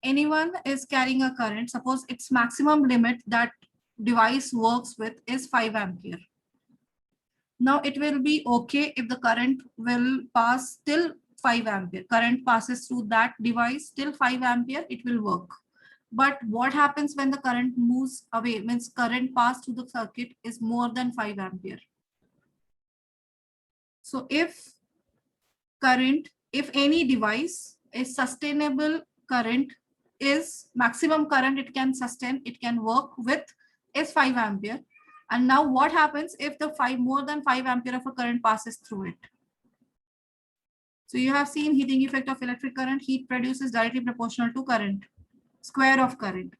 anyone is carrying a current, suppose its maximum limit that device works with is 5 ampere. Now it will be okay if the current will pass till 5 ampere. Current passes through that device till 5 ampere, it will work. But what happens when the current moves away, means current passed through the circuit is more than 5 ampere. So if any device is sustainable current is maximum current it can sustain, it can work with is 5 ampere. And now what happens if the more than 5 ampere of a current passes through it? So you have seen heating effect of electric current. Heat produces directly proportional to current, square of current.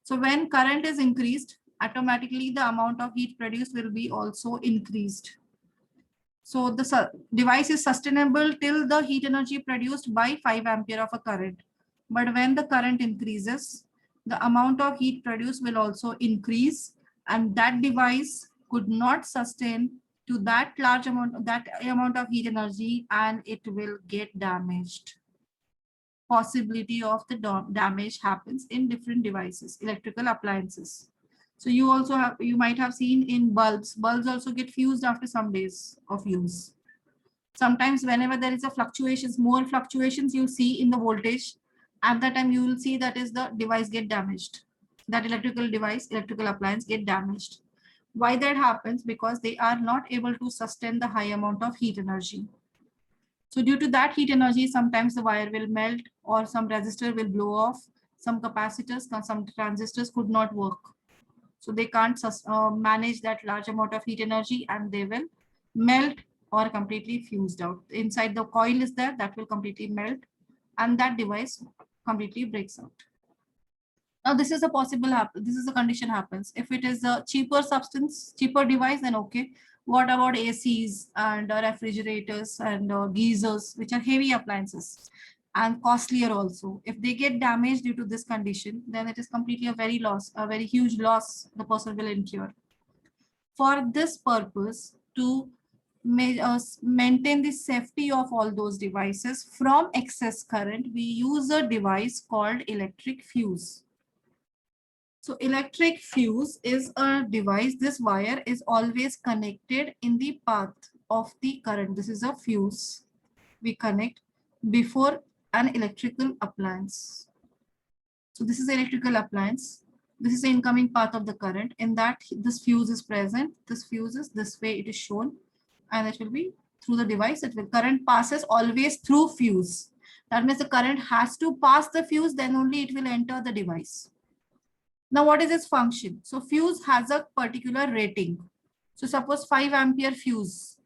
So when current is increased, automatically the amount of heat produced will be also increased. So the device is sustainable till the heat energy produced by 5 ampere of a current. But when the current increases, the amount of heat produced will also increase, and that device could not sustain to that large amount of heat energy, and it will get damaged. Possibility of the damage happens in different devices, electrical appliances. So you might have seen in bulbs also get fused after some days of use. Sometimes whenever there is a more fluctuations you see in the voltage, at that time you will see that is the device get damaged. That electrical appliance get damaged. Why that happens? Because they are not able to sustain the high amount of heat energy. So due to that heat energy, sometimes the wire will melt or some resistor will blow off. Some capacitors, some transistors could not work. So they can't manage that large amount of heat energy, and they will melt or completely fused out. Inside the coil is there, that will completely melt, and that device completely breaks out. Now this is a condition happens. If it is a cheaper device, then okay. What about ACs and refrigerators and geysers, which are heavy appliances and costlier also? If they get damaged due to this condition, then it is completely a very huge loss the person will incur. For this purpose, to maintain the safety of all those devices from excess current, we use a device called electric fuse. So electric fuse is a device. This wire is always connected in the path of the current. This is a fuse we connect before an electrical appliance. So this is electrical appliance. This is the incoming path of the current. In that, this fuse is present. This fuse is this way it is shown, and it will be through the device. Current passes always through fuse. That means the current has to pass the fuse, then only it will enter the device. Now, what is its function? So fuse has a particular rating. So suppose 5 ampere fuse.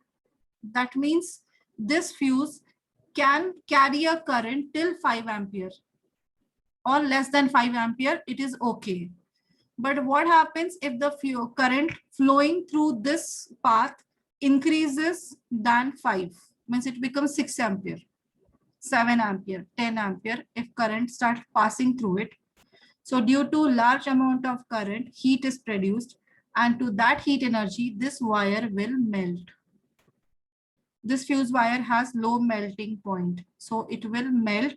That means this fuse can carry a current till 5 ampere or less than 5 ampere, it is okay. But what happens if the current flowing through this path increases than 5? Means it becomes 6 ampere, 7 ampere, 10 ampere if current starts passing through it. So due to large amount of current, heat is produced, and to that heat energy, this wire will melt. This fuse wire has low melting point, so it will melt.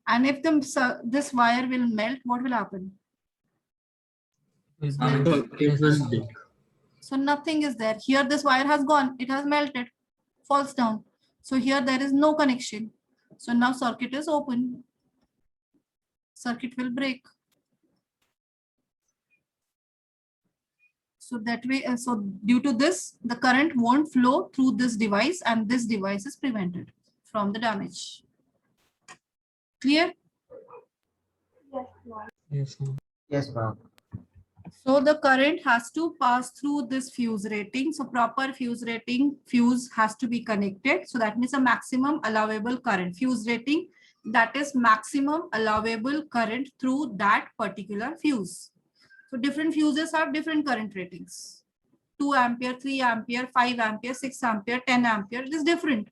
And if this wire will melt, what will happen? It will break. So nothing is there. Here this wire has gone, it has melted, falls down. So here there is no connection. So now circuit is open. Circuit will break. So that way, so due to this, the current won't flow through this device, and this device is prevented from the damage. Clear? Yes, ma'am. Yes, ma'am. So the current has to pass through this fuse rating. So proper fuse has to be connected. So that means a maximum allowable current. Fuse rating, that is maximum allowable current through that particular fuse. So different fuses have different current ratings. 2 ampere, 3 ampere, 5 ampere, 6 ampere, 10 ampere, it is different.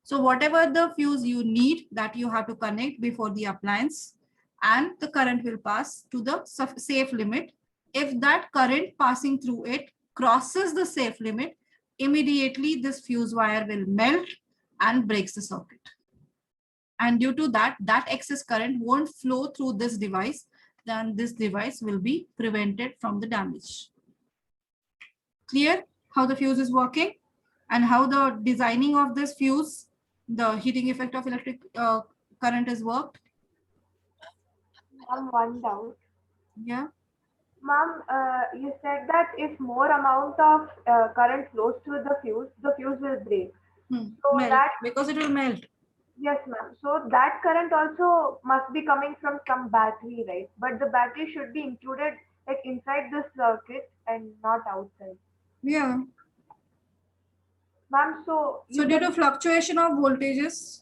So whatever the fuse you need, that you have to connect before the appliance, and the current will pass to the safe limit. If that current passing through it crosses the safe limit, immediately this fuse wire will melt and breaks the circuit. And due to that, that excess current won't flow through this device, then this device will be prevented from the damage. Clear how the fuse is working and how the designing of this fuse, the heating effect of electric current is worked? One doubt. Yeah. Ma'am, you said that if more amount of current flows through the fuse will break. So Melt, that, because it will melt. yes, ma'am. So that current also must be coming from some battery, right? But the battery should be included like inside the circuit and not outside. Yeah. Ma'am, so So you due said to fluctuation of voltages,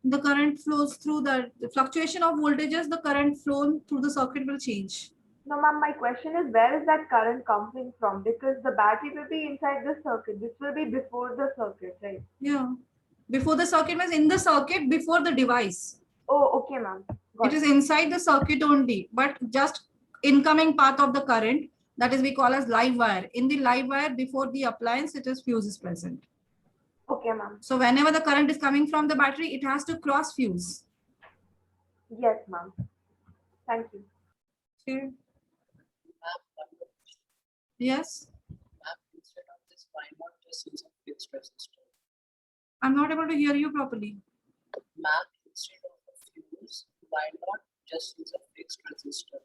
the current flows through the fluctuation of voltages, the current flow through the circuit will change. no, ma'am. My question is, where is that current coming from? Because the battery will be inside the circuit. This will be before the circuit, right? Yeah. Before the circuit means in the circuit before the device. Oh, okay, ma'am. It is inside the circuit only, but just incoming path of the current, that is we call as live wire. In the live wire before the appliance, it is fuse is present. Okay, ma'am. So whenever the current is coming from the battery, it has to cross fuse. Yes, ma'am. Thank you. Okay. Yes. Instead of this, why not just use a fixed resistor? I'm not able to hear you properly. Ma'am, instead of a fuse, why not just use a fixed resistor?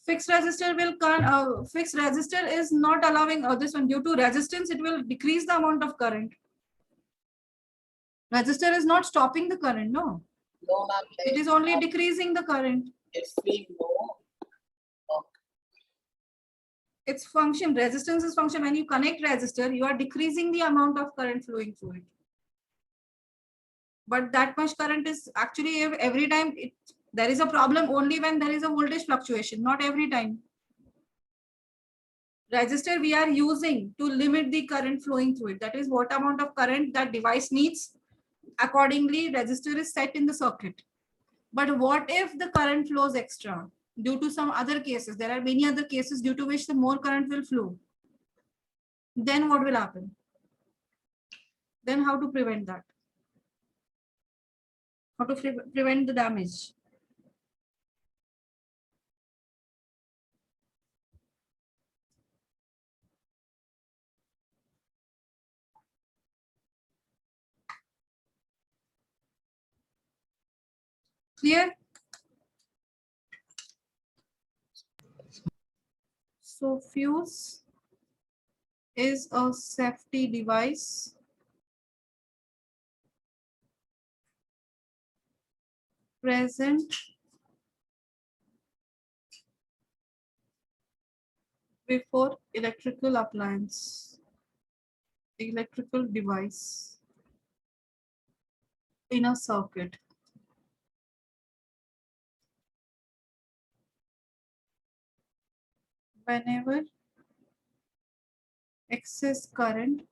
Fixed resistor will fixed resistor is not allowing this one. Due to resistance, it will decrease the amount of current. Resistor is not stopping the current, no. No, ma'am. It is only decreasing the current. If we know Its function, resistance is function. When you connect resistor, you are decreasing the amount of current flowing through it. But that much current is actually every time there is a problem only when there is a voltage fluctuation, not every time. Resistor we are using to limit the current flowing through it. That is what amount of current that device needs. Accordingly, resistor is set in the circuit. But what if the current flows extra due to some other cases? There are many other cases due to which the more current will flow. Then what will happen? Then how to prevent that? How to prevent the damage? Clear? So fuse is a safety device present before electrical appliance, electrical device in a circuit. Whenever excess current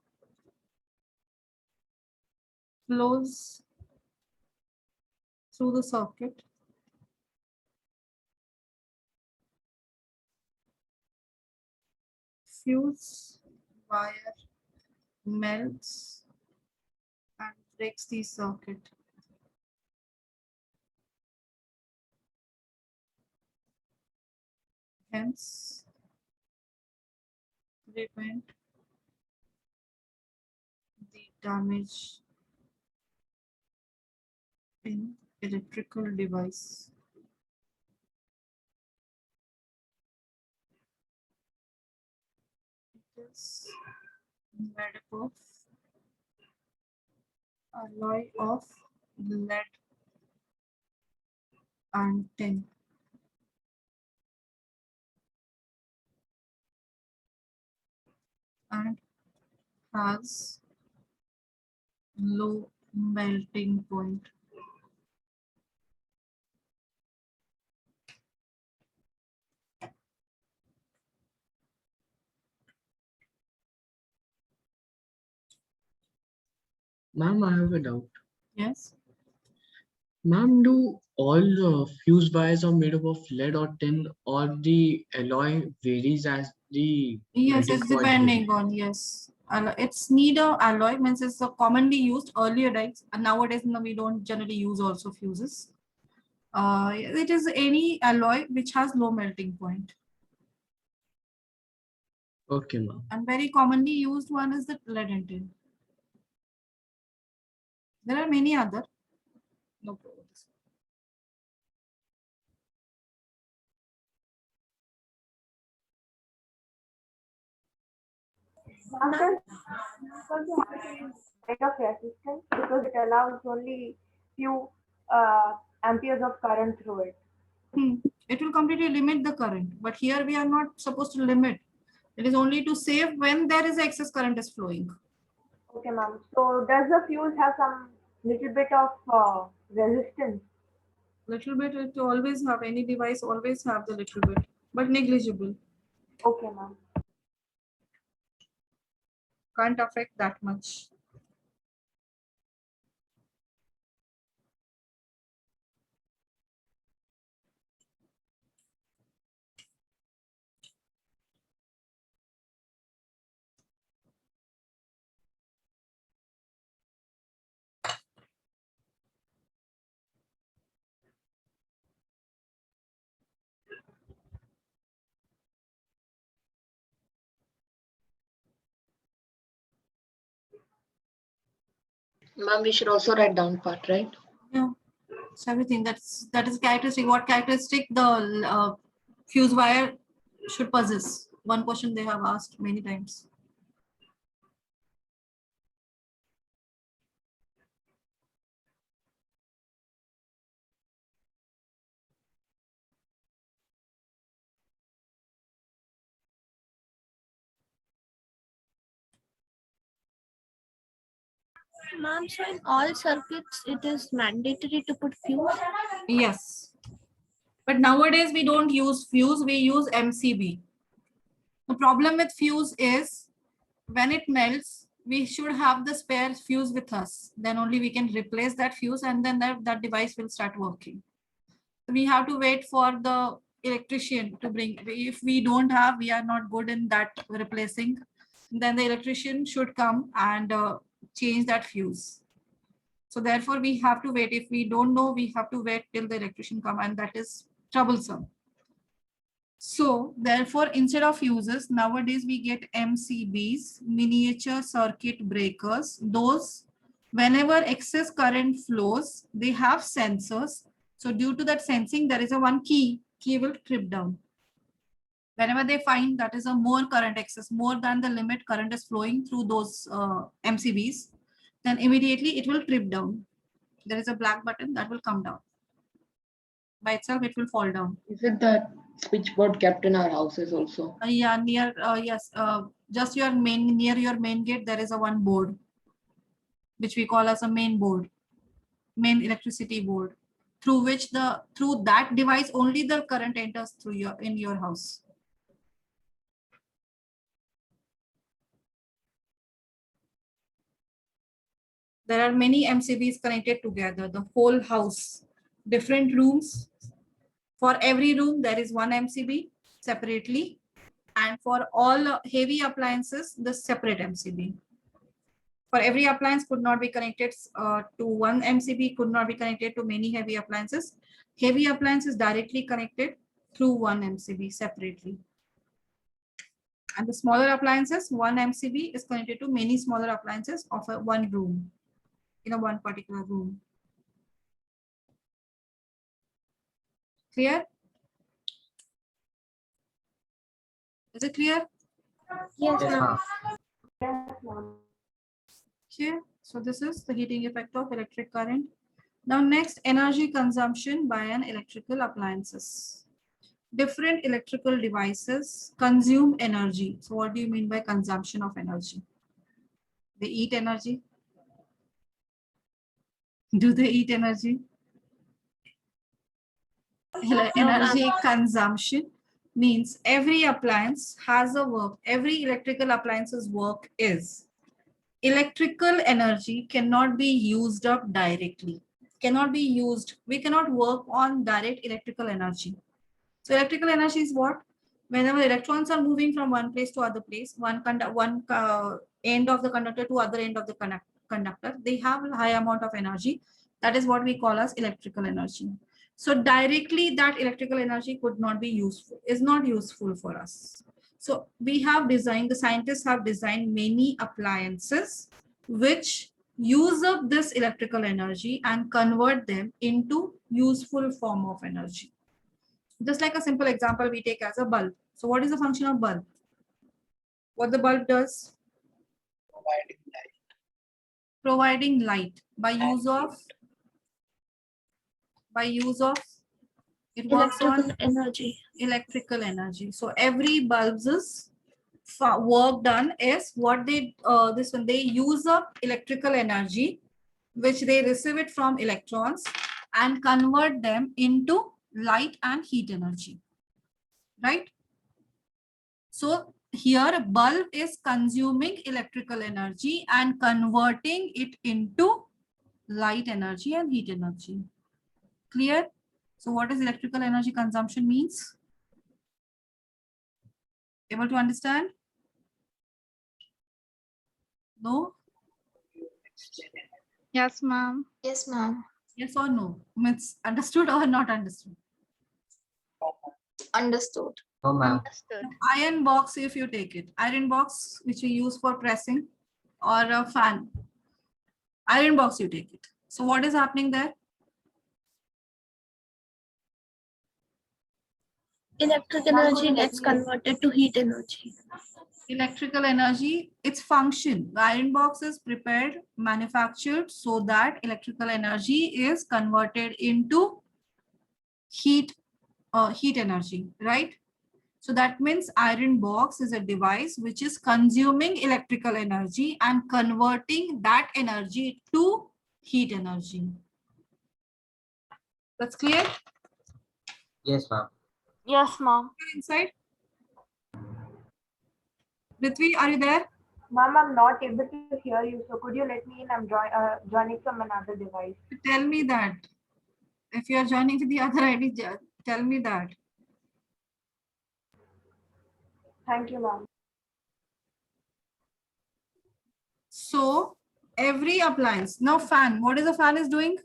flows through the circuit, fuse wire melts and breaks the circuit. Hence, prevent the damage in electrical device. It is made up of alloy of lead and tin. And has low melting point. Ma'am, I have a doubt. Yes. Ma'am, do all the fuse wires are made up of lead or tin, or the alloy varies as the Yes, melting it's point depending varies? on, yes. It's neither alloy, means it's a commonly used earlier days, and nowadays no, we don't generally use also fuses. It is any alloy which has low melting point. Okay, ma'am. And very commonly used one is the lead and tin. There are many other. No problem. Ma'am, also kind of resistance because it allows only few amperes of current through it. It will completely limit the current, but here we are not supposed to limit. It is only to save when there is excess current is flowing. Okay, ma'am. So does the fuse have some little bit of resistance? Little bit, it always have, any device always have the little bit, but negligible. Okay, ma'am. Can't affect that much. Ma'am, we should also write down part, right? Yeah, it's everything. That is characteristic. What characteristic the fuse wire should possess? One question they have asked many times. Ma'am, so in all circuits, it is mandatory to put fuse? Yes. But nowadays we don't use fuse, we use MCB. The problem with fuse is when it melts, we should have the spare fuse with us. Then only we can replace that fuse and then that device will start working. We have to wait for the electrician to bring. If we don't have, we are not good in that replacing, then the electrician should come and change that fuse. So therefore we have to wait. If we don't know, we have to wait till the electrician come, and that is troublesome. So therefore, instead of fuses, nowadays we get MCBs, miniature circuit breakers. Those, whenever excess current flows, they have sensors. So due to that sensing, there is a one key will trip down. Whenever they find that is a more current excess, more than the limit current is flowing through those MCBs, then immediately it will trip down. There is a black button that will come down. By itself, it will fall down. Is it that switchboard kept in our houses also? Yeah, near, yes, just your main, near your main gate, there is a one board, which we call as a main board, main electricity board, through which through that device only the current enters through in your house. There are many MCBs connected together, the whole house, different rooms. For every room, there is one MCB separately. And for all heavy appliances, the separate MCB. For every appliance could not be connected to one MCB, could not be connected to many heavy appliances. Heavy appliance is directly connected through one MCB separately. And the smaller appliances, one MCB is connected to many smaller appliances of one room, in a one particular room. Clear? Is it clear? Yes, ma'am. Yes, ma'am. Okay, so this is the heating effect of electric current. Now next, energy consumption by an electrical appliances. Different electrical devices consume energy. So what do you mean by consumption of energy? They eat energy? Do they eat energy? Energy consumption means every appliance has a work. Every electrical appliance's work is electrical energy cannot be used up directly. Cannot be used. We cannot work on direct electrical energy. So electrical energy is what? Whenever electrons are moving from one place to other place, one end of the conductor to other end of the conductor, they have a high amount of energy. That is what we call as electrical energy. So directly that electrical energy could not be useful, is not useful for us. So we have designed, the scientists have designed many appliances which use up this electrical energy and convert them into useful form of energy. Just like a simple example we take as a bulb. So what is the function of bulb? What the bulb does? Providing light. Providing light by use of it works Electrical on energy. electrical energy. So every bulb's work done is what they this one, they use up electrical energy which they receive it from electrons and convert them into light and heat energy, right? So here a bulb is consuming electrical energy and converting it into light energy and heat energy. Clear? So what is electrical energy consumption means? Able to understand? No? Yes, ma'am. Yes, ma'am. Yes or no? Means understood or not understood? Understood. No, ma'am. Understood. Iron box, if you take it, iron box which we use for pressing, or a fan, iron box you take it. So what is happening there? Electric energy gets converted to heat energy. Electrical energy, its function, the iron box is prepared, manufactured so that electrical energy is converted into heat energy, right? So that means iron box is a device which is consuming electrical energy and converting that energy to heat energy. That's clear? Yes, ma'am. Yes, ma'am. Inside? Prithvi, are you there? Ma'am, I'm not able to hear you. So could you let me in? I'm joining from another device. Tell me that. If you are joining with the other ID, tell me that. Thank you, ma'am. So every appliance, now fan, what is the fan is doing?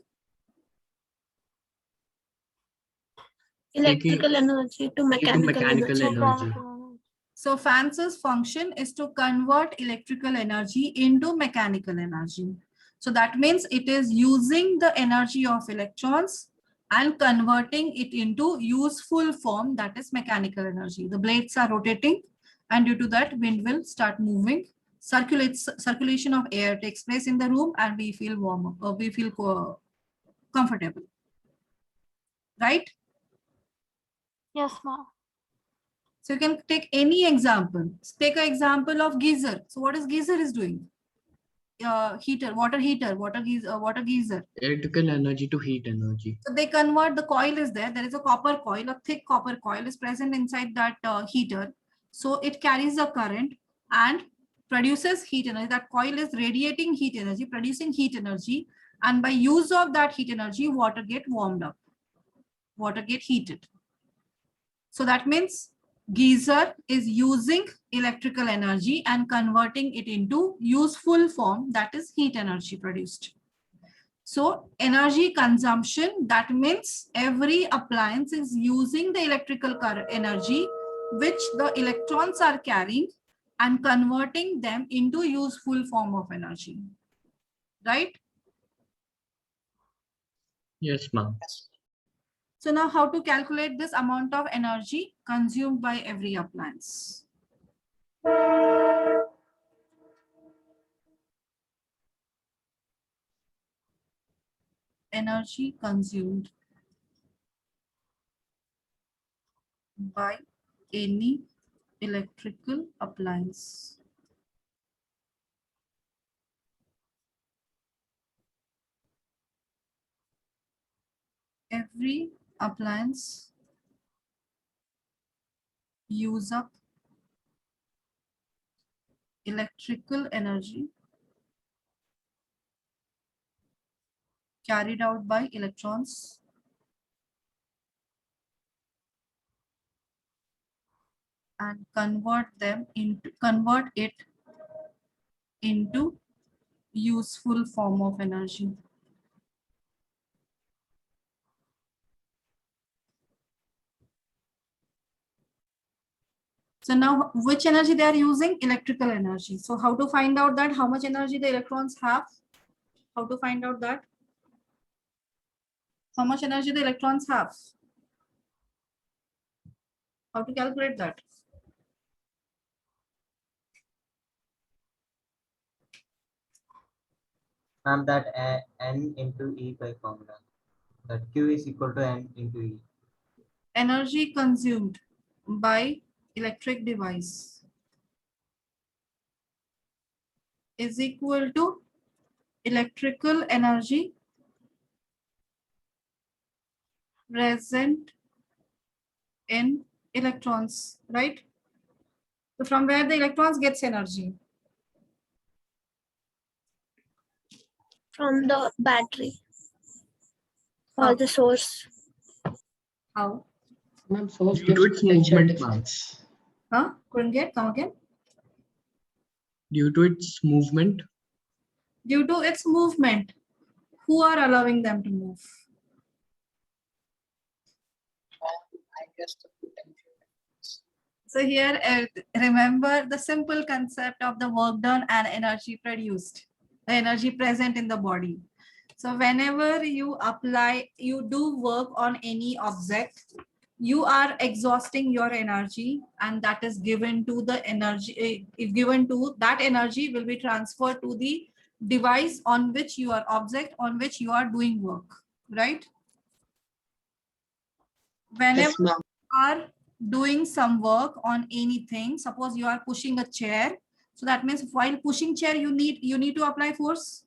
Electrical energy to mechanical mechanical energy. energy. So fans' function is to convert electrical energy into mechanical energy. So that means it is using the energy of electrons and converting it into useful form, that is mechanical energy. The blades are rotating and due to that wind will start moving. Circulation of air takes place in the room and we feel warm, we feel comfortable, right? Yes, ma'am. So you can take any example. Take an example of geyser. So what is geyser is doing? Heater, water geyser. Electrical energy to heat energy. So they convert, the coil is there. There is a copper coil, a thick copper coil is present inside that heater. So it carries a current and produces heat energy. That coil is radiating heat energy, producing heat energy. And by use of that heat energy, water get warmed up. Water get heated. So that means geyser is using electrical energy and converting it into useful form, that is heat energy produced. So energy consumption, that means every appliance is using the electrical current energy which the electrons are carrying and converting them into useful form of energy, right? Yes, ma'am. So now how to calculate this amount of energy consumed by every appliance? Energy consumed by any electrical appliance. Every appliance use up electrical energy carried out by electrons and convert it into useful form of energy. So now which energy they are using? Electrical energy. So how to find out that how much energy the electrons have? How to find out that? How much energy the electrons have? How to calculate that? Ma'am, that N into E by formula. That Q is equal to N into E. Energy consumed by electric device is equal to electrical energy present in electrons, right? So from where the electrons gets energy? From the battery How? or the source. How? Ma'am, source Due to gives its potential movement, ma'am. difference. Huh? Couldn't get? Come again. Due to its movement, Due to its movement, who are allowing them to move? I guess the potential. So here, remember the simple concept of the work done and energy produced, the energy present in the body. So whenever you apply, you do work on any object, you are exhausting your energy, and that is given to the energy, given to that energy will be transferred to the device on which you are object on which you are doing work, right? Whenever Yes, ma'am. you are doing some work on anything, suppose you are pushing a chair, so that means while pushing chair you need to apply force.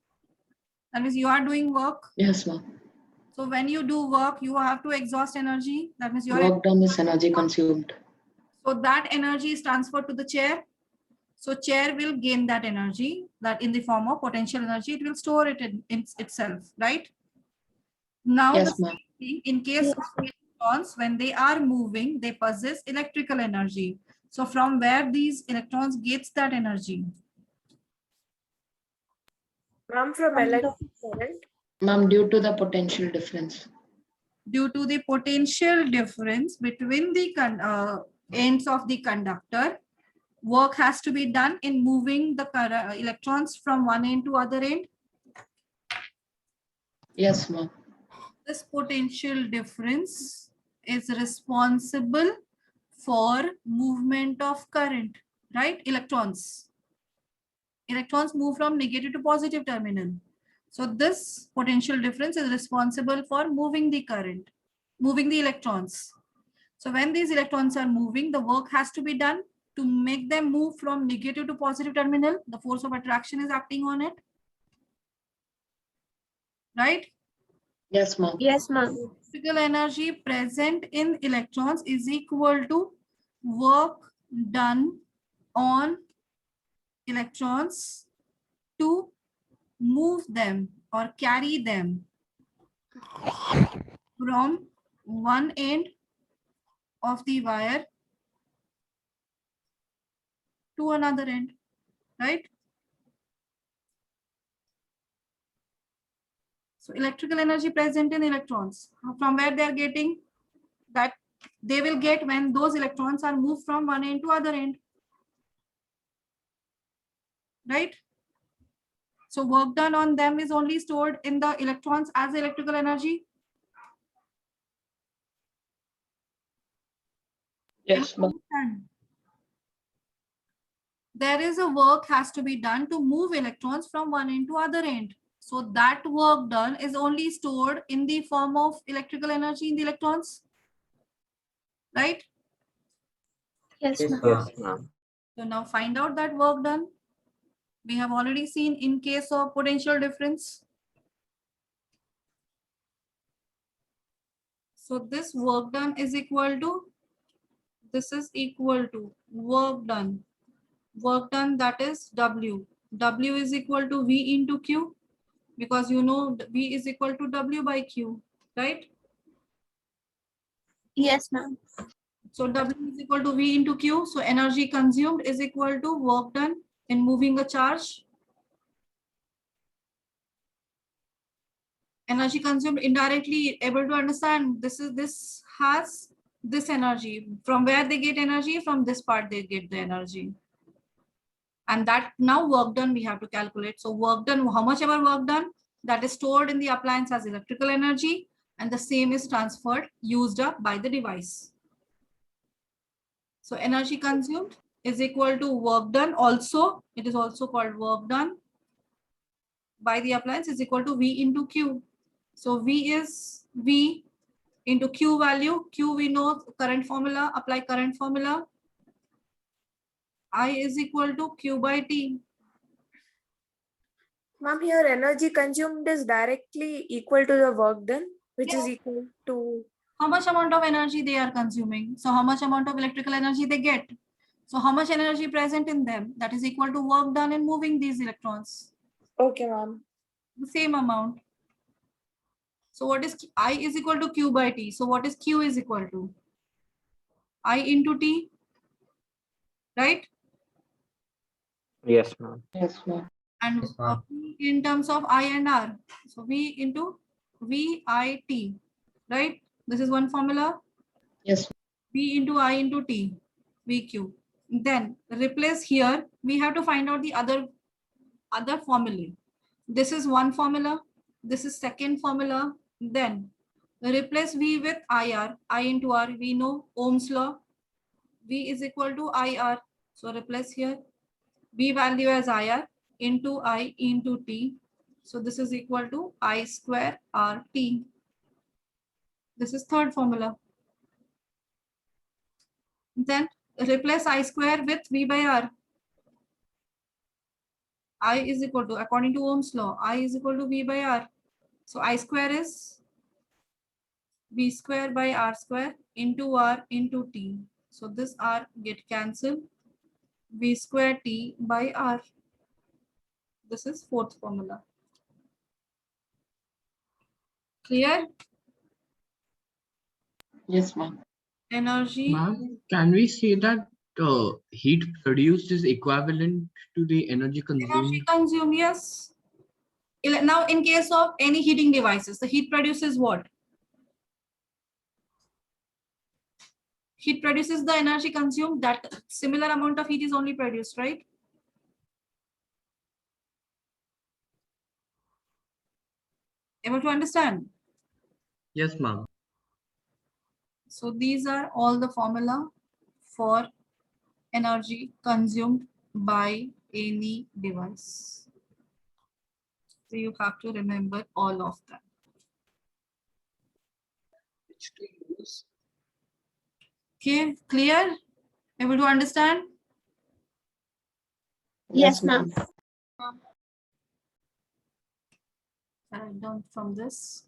That means you are doing work. Yes, ma'am. So when you do work, you have to exhaust energy. That means you are, Work done is energy consumed. so that energy is transferred to the chair. So chair will gain that energy, that in the form of potential energy, it will store it in itself, right? Now the Yes, ma'am. same thing in case of electrons, when they are moving, they possess electrical energy. So from where these electrons gets that energy? Ma'am, from From the electric current. Ma'am, due to the potential difference. Due to the potential difference between the ends of the conductor, work has to be done in moving the electrons from one end to other end. Yes, ma'am. This potential difference is responsible for movement of current, right? Electrons move from negative to positive terminal. So this potential difference is responsible for moving the current, moving the electrons. So when these electrons are moving, the work has to be done to make them move from negative to positive terminal. The force of attraction is acting on it, right? Yes, ma'am. Yes, ma'am. Electrical energy present in electrons is equal to work done on electrons to move them or carry them from one end of the wire to another end, right? So electrical energy present in electrons, from where they are getting that, they will get when those electrons are moved from one end to other end, right? So work done on them is only stored in the electrons as electrical energy. Yes, ma'am. There is a work has to be done to move electrons from one end to other end. So that work done is only stored in the form of electrical energy in the electrons, right? Yes, Yes, ma'am. ma'am. So now find out that work done. We have already seen in case of potential difference. So this work done is equal to, this is equal to work done. Work done, that is W. W is equal to V into Q, because you know V is equal to W by Q, right? Yes, ma'am. So W is equal to V into Q. So energy consumed is equal to work done in moving a charge. Energy consumed indirectly, able to understand this has this energy. From where they get energy, from this part they get the energy. And that now work done we have to calculate. So work done, how much ever work done, that is stored in the appliance as electrical energy, and the same is transferred, used up by the device. So energy consumed is equal to work done. Also, it is also called work done by the appliance is equal to V into Q. So V is V into Q value. Q we know current formula, apply current formula. I is equal to Q by T. Ma'am, here energy consumed is directly equal to the work done, which is Yes. equal to. How much amount of energy they are consuming. So how much amount of electrical energy they get. So how much energy present in them, that is equal to work done in moving these electrons. Okay, ma'am. The same amount. So what is I is equal to Q by T. So what is Q is equal to? I into T, right? Yes, ma'am. Yes, ma'am. And Yes, ma'am. V in terms of I and R. So V into VIT, right? This is one formula. Yes. V into I into T, VQ. Then replace here, we have to find out the other formulae. This is one formula, this is second formula. Then replace V with IR, I into R, we know Ohm's law. V is equal to IR. So replace here, V value as IR into I into T. So this is equal to I square RT. This is third formula. Then replace I square with V by R. I is equal to, according to Ohm's law, I is equal to V by R. So I square is V square by R square into R into T. So this R get cancelled. V square T by R. This is fourth formula. Clear? Yes, ma'am. Energy. Ma'am, can we say that heat produced is equivalent to the energy consumed? Energy consumed, yes. Now, in case of any heating devices, the heat produces what? Heat produces the energy consumed, that similar amount of heat is only produced, right? Able to understand? Yes, ma'am. So these are all the formula for energy consumed by any device. So you have to remember all of them. Which to use. Okay, clear? Able to understand? Yes, ma'am. Write down from this.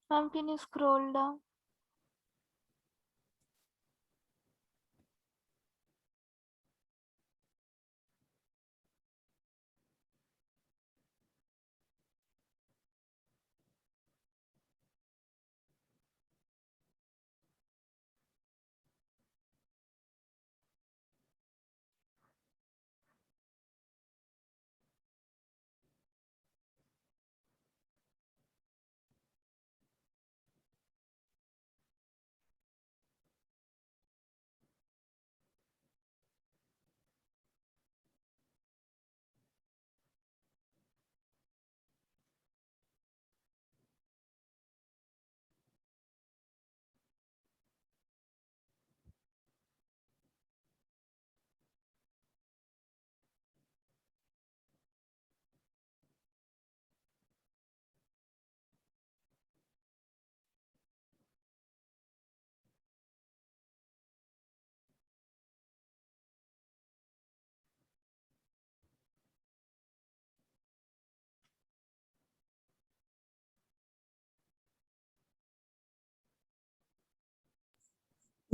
Ma'am, can you scroll down?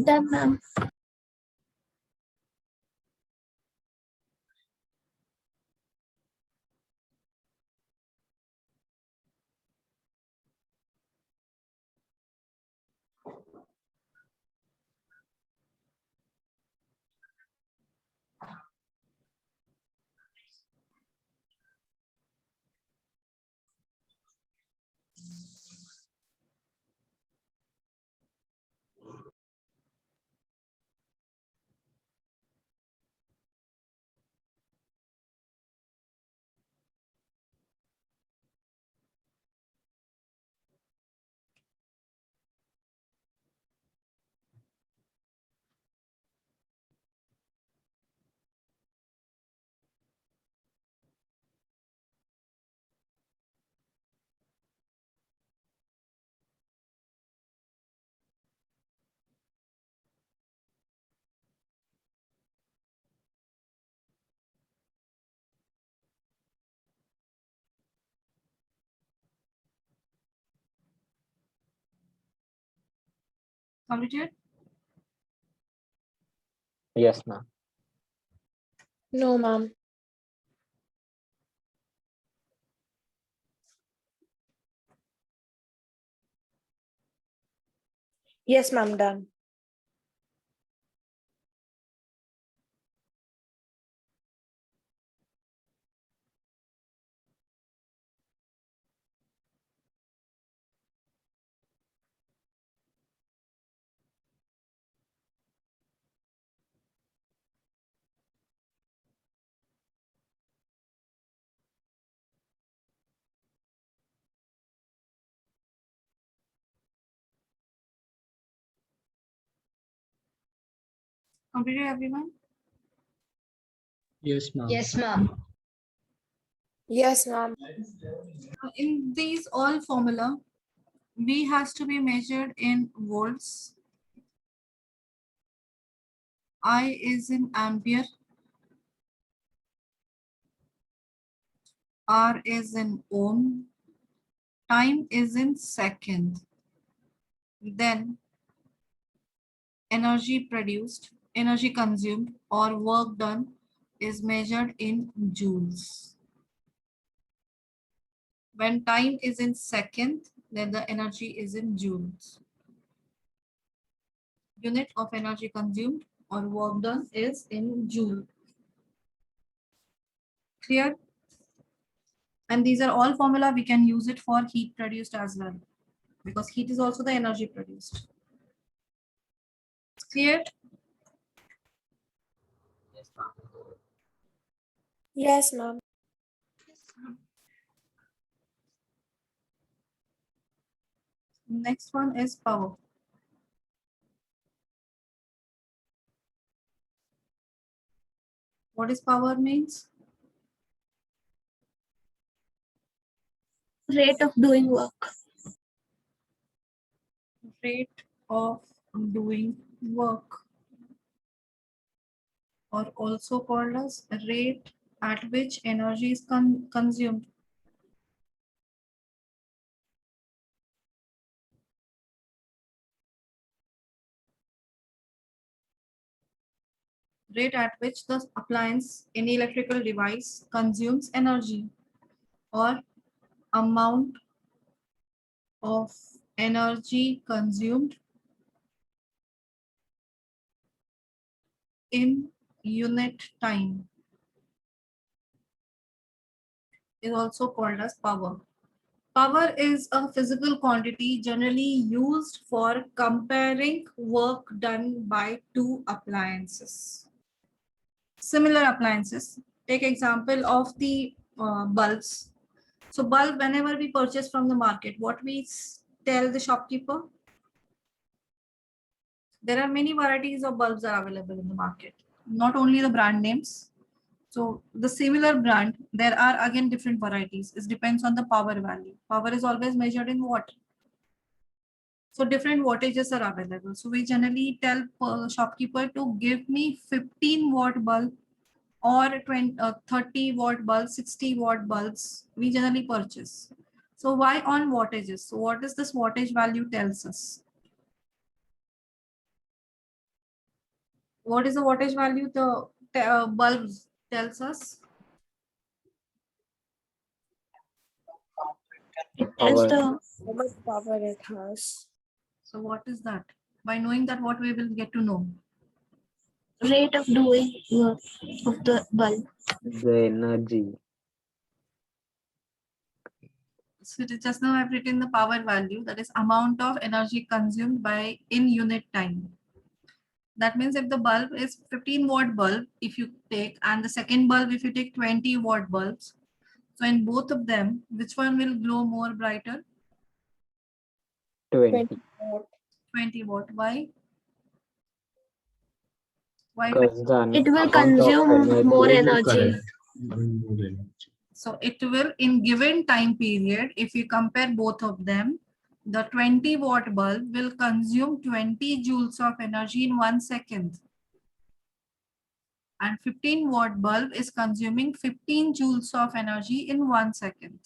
Done, ma'am. Completed? Yes, ma'am. No, ma'am. Yes, ma'am, done. Completed, everyone? Yes, ma'am. Yes, ma'am. Yes, ma'am. In these all formula, V has to be measured in volts. I is in ampere. R is in ohm. Time is in second. Then energy produced, energy consumed, or work done is measured in joules. When time is in second, then the energy is in joules. Unit of energy consumed or work done is in joule. Clear? And these are all formula we can use it for heat produced as well, because heat is also the energy produced. Clear? Yes, ma'am. Yes, ma'am. Next one is power. What is power means? Rate of doing work. Rate of doing work, or also called as rate at which energy is consumed. rate at which the appliance, any electrical device consumes energy, or amount of energy consumed in unit time, is also called as power. Power is a physical quantity generally used for comparing work done by two appliances. Similar appliances. Take example of the bulbs. So bulb, whenever we purchase from the market, what we tell the shopkeeper? There are many varieties of bulbs are available in the market, not only the brand names. So the similar brand, there are again different varieties. It depends on the power value. Power is always measured in watt. So different wattages are available. So we generally tell shopkeeper to give me 15-watt bulb or 30-watt bulb, 60-watt bulbs. We generally purchase. So why on wattages? So what is this wattage value tells us? What is the wattage value the bulbs tells us? It Power. is the How much power it has. So what is that? By knowing that, what we will get to know? rate of doing work of the bulb. The energy. So just now I've written the power value, that is amount of energy consumed by in unit time. That means if the bulb is 15-watt bulb, if you take, and the second bulb, if you take 20-watt bulbs, so in both of them, which one will glow more brighter? 20. 20-watt. Why? Why? Because the It will amount of consume more energy. Correct. So it will, in given time period, if you compare both of them, the 20-watt bulb will consume 20 joules of energy in 1 second. And 15-watt bulb is consuming 15 joules of energy in 1 second.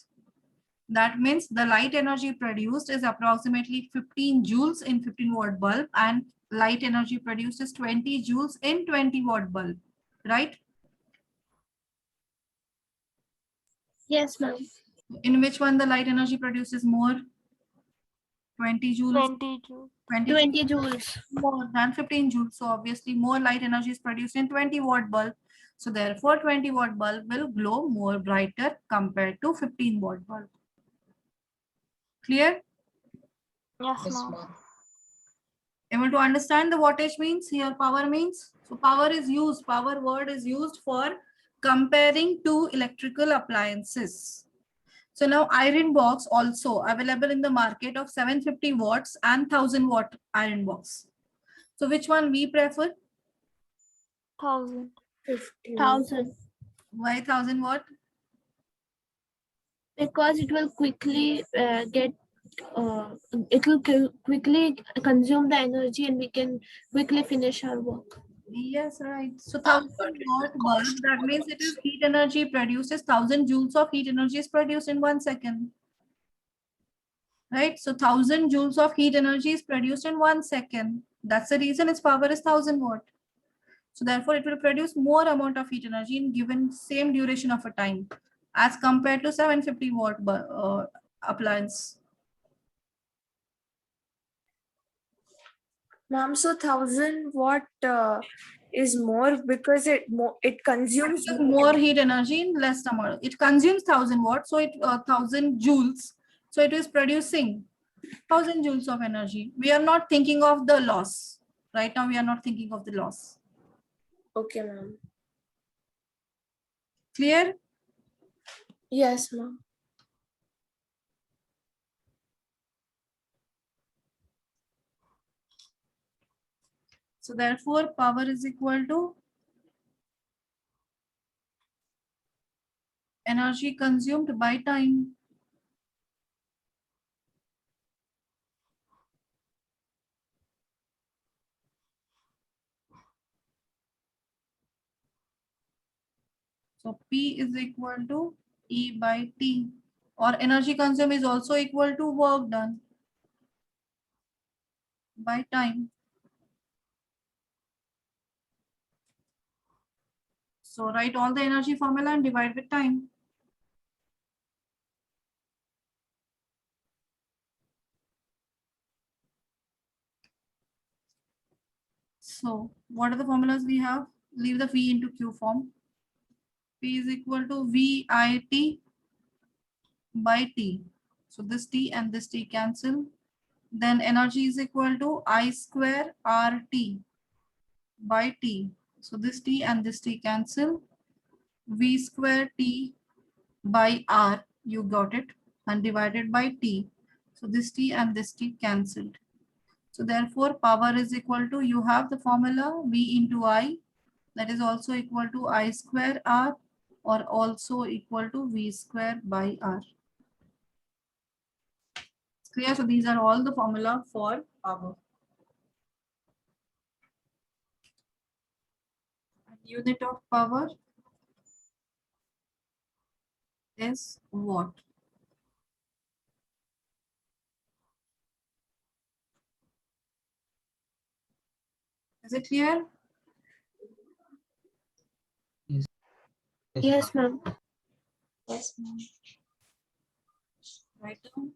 That means the light energy produced is approximately 15 joules in 15-watt bulb, and light energy produced is 20 joules in 20-watt bulb, right? Yes, ma'am. In which one the light energy produces more? 20 joules. 20 joules. 20 joules. More than 15 joules. So obviously more light energy is produced in 20-watt bulb. So therefore 20-watt bulb will glow more brighter compared to 15-watt bulb. Clear? Yes, Yes, ma'am. ma'am. Able to understand the wattage means? Here power means? So power is used, power word is used for comparing two electrical appliances. So now iron box also available in the market of 750 watts and 1000-watt iron box. So which one we prefer? 1000. 1000. Why 1000-watt? Because it will quickly quickly consume the energy and we can quickly finish our work. Yes, right. So But 1000-watt it bulb, costs that more means it is also. heat energy produces 1000 joules of heat energy is produced in 1 second. Right? So 1000 joules of heat energy is produced in 1 second. That's the reason its power is 1000-watt. So therefore it will produce more amount of heat energy in given same duration of a time as compared to 750-watt appliance. Ma'am, so 1000-watt is more because it consumes More heat energy in less amount. It consumes 1000 watts, so it 1000 joules. So it is producing 1000 joules of energy. We are not thinking of the loss. Right now, we are not thinking of the loss. Okay, ma'am. Clear? Yes, ma'am. So therefore, power is equal to energy consumed by time. So P is equal to E by T, or energy consumed is also equal to work done by time. So write all the energy formula and divide with time. So what are the formulas we have? Leave the V into Q form. P is equal to VIT by T. So this T and this T cancel. Then energy is equal to I square RT by T. So this T and this T cancel. V square T by R, you got it, and divided by T. So this T and this T cancelled. So therefore power is equal to, you have the formula V into I, that is also equal to I square R, or also equal to V square by R. Clear? So these are all the formula for power. Unit of power is watt. Is it clear? Yes, ma'am. Yes, ma'am. Write down.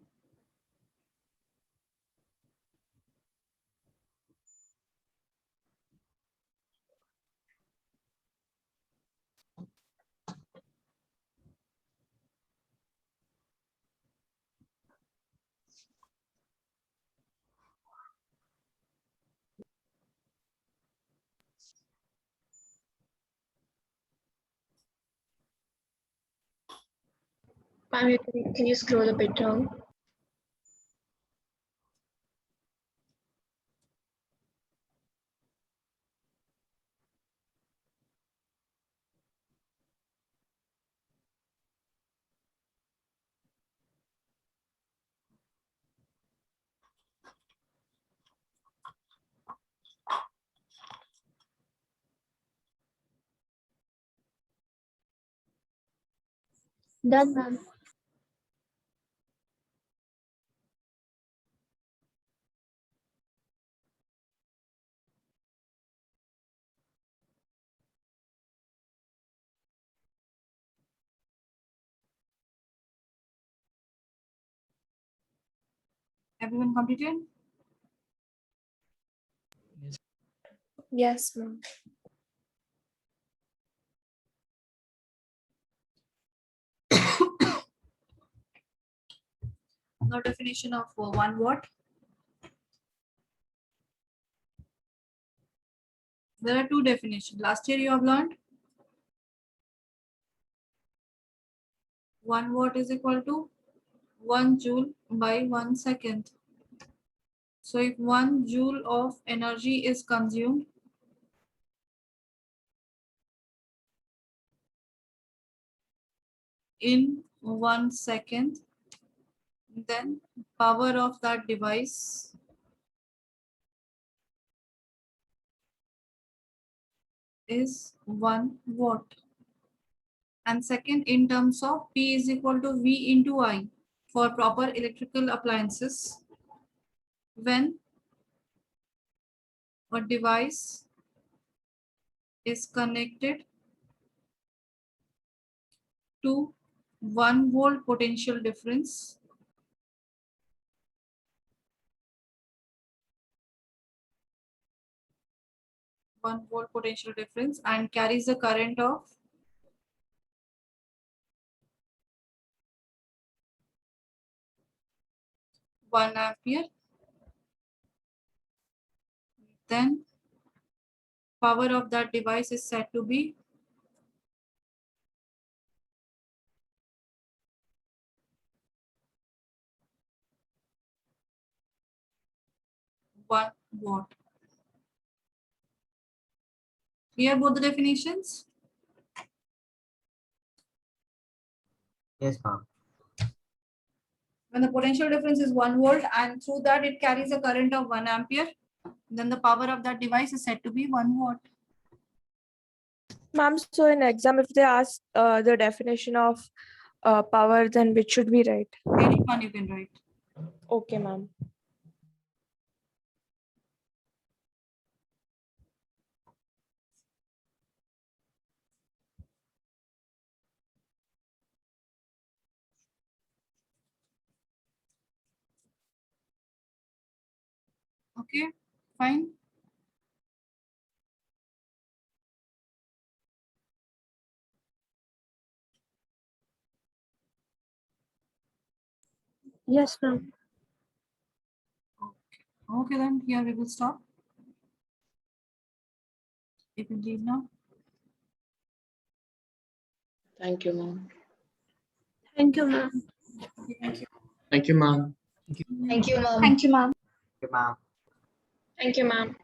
Ma'am, can you scroll a bit down? Done, ma'am. Everyone completed? Yes, ma'am. Now definition of 1 watt. There are two definitions. Last year you have learned 1 watt is equal to 1 joule by 1 second. So if 1 joule of energy is consumed, in 1 second, then power of that device is 1 watt. And second, in terms of P is equal to V into I for proper electrical appliances, when a device is connected to 1 volt potential difference, and carries a current of 1 ampere, then power of that device is said to be 1 watt. Clear both the definitions? Yes, ma'am. When the potential difference is 1 volt and through that it carries a current of 1 ampere, then the power of that device is said to be 1 watt. Ma'am, so in exam, if they ask the definition of power, then which should we write? Any one you can write. Okay, ma'am. Okay, fine. Yes, ma'am. Okay, then here we will stop. You can leave now. Thank you, ma'am. Thank you, ma'am. Thank you, ma'am. Thank you, ma'am. Thank you, ma'am. Okay, ma'am. Thank you, ma'am.